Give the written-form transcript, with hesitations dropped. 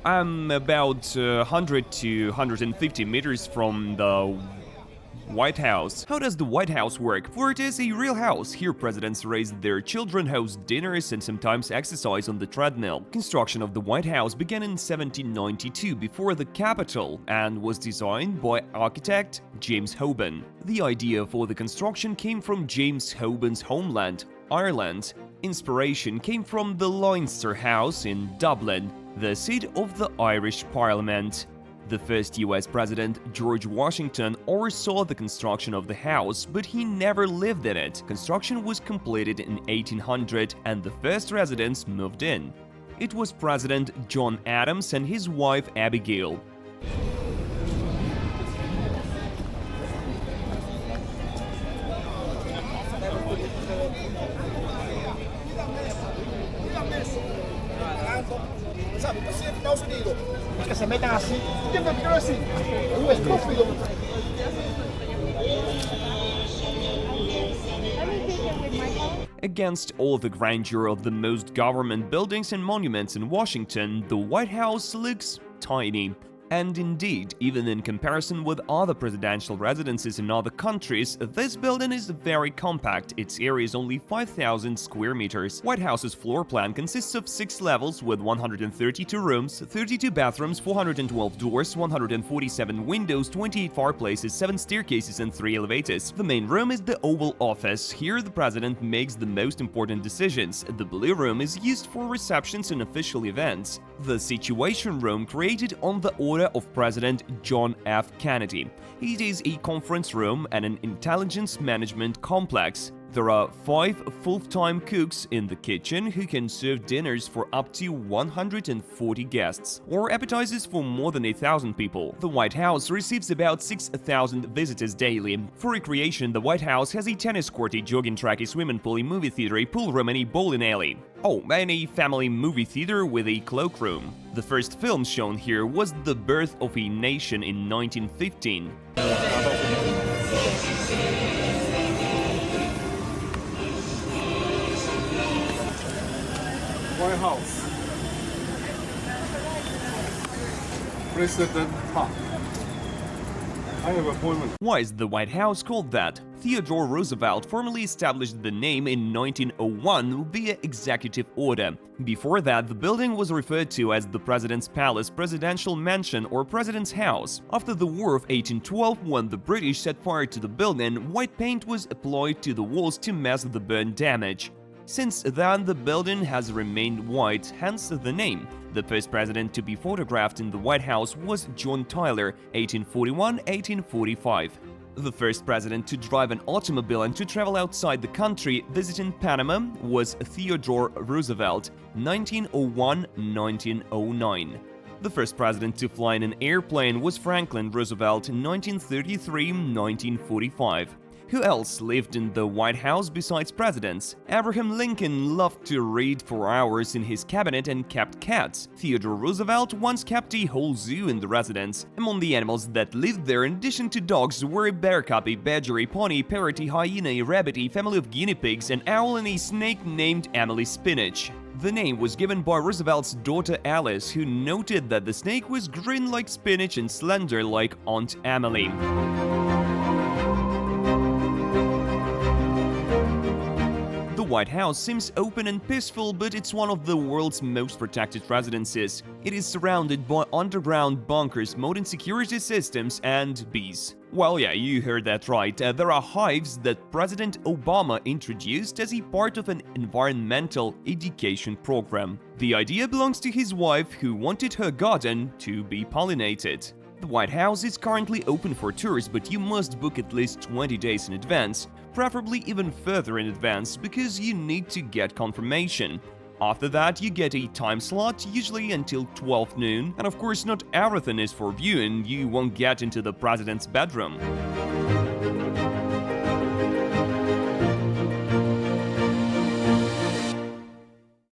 I'm about 100 to 150 meters from the White House. How does the White House work? For it is a real house. Here presidents raise their children, host dinners, and sometimes exercise on the treadmill. Construction of the White House began in 1792 before the Capitol and was designed by architect James Hoban. The idea for the construction came from James Hoban's homeland, Ireland. Inspiration came from the Leinster House in Dublin, the seat of the Irish Parliament. The first US President, George Washington, oversaw the construction of the house, but he never lived in it. Construction was completed in 1800 and the first residents moved in. It was President John Adams and his wife Abigail. Sabe, você dá o sonido. Que se metan así. Siempre quiero decir, un estúpido. Against all the grandeur of the most government buildings and monuments in Washington, the White House looks tiny. And indeed, even in comparison with other presidential residences in other countries, this building is very compact. Its area is only 5,000 square meters. White House's floor plan consists of 6 levels with 132 rooms, 32 bathrooms, 412 doors, 147 windows, 28 fireplaces, 7 staircases, and 3 elevators. The main room is the Oval Office. Here, the president makes the most important decisions. The Blue Room is used for receptions and official events. The Situation Room, created on the order of President John F. Kennedy. It is a conference room and an intelligence management complex. There are 5 full-time cooks in the kitchen who can serve dinners for up to 140 guests, or appetizers for more than 1,000 people. The White House receives about 6,000 visitors daily. For recreation, the White House has a tennis court, a jogging track, a swimming pool, a movie theater, a pool room, and a bowling alley. Oh, and a family movie theater with a cloakroom. The first film shown here was The Birth of a Nation in 1915. White House. President Park. I have an appointment. Why is the White House called that? Theodore Roosevelt formally established the name in 1901 via executive order. Before that, the building was referred to as the President's Palace, Presidential Mansion, or President's House. After the War of 1812, when the British set fire to the building, white paint was applied to the walls to mask the burn damage. Since then, the building has remained white, hence the name. The first president to be photographed in the White House was John Tyler, 1841-1845. The first president to drive an automobile and to travel outside the country, visiting Panama, was Theodore Roosevelt, 1901-1909. The first president to fly in an airplane was Franklin Roosevelt, 1933-1945. Who else lived in the White House besides presidents? Abraham Lincoln loved to read for hours in his cabinet and kept cats. Theodore Roosevelt once kept a whole zoo in the residence. Among the animals that lived there, in addition to dogs, were a bear cub, a badger, a pony, a parrot, a hyena, a rabbit, a family of guinea pigs, an owl, and a snake named Emily Spinach. The name was given by Roosevelt's daughter Alice, who noted that the snake was green like spinach and slender like Aunt Emily. The White House seems open and peaceful, but it's one of the world's most protected residences. It is surrounded by underground bunkers, modern security systems, and bees. Well, yeah, you heard that right. There are hives that President Obama introduced as a part of an environmental education program. The idea belongs to his wife, who wanted her garden to be pollinated. The White House is currently open for tours, but you must book at least 20 days in advance, preferably even further in advance, because you need to get confirmation. After that, you get a time slot, usually until 12 noon, and of course not everything is for viewing. You won't get into the president's bedroom.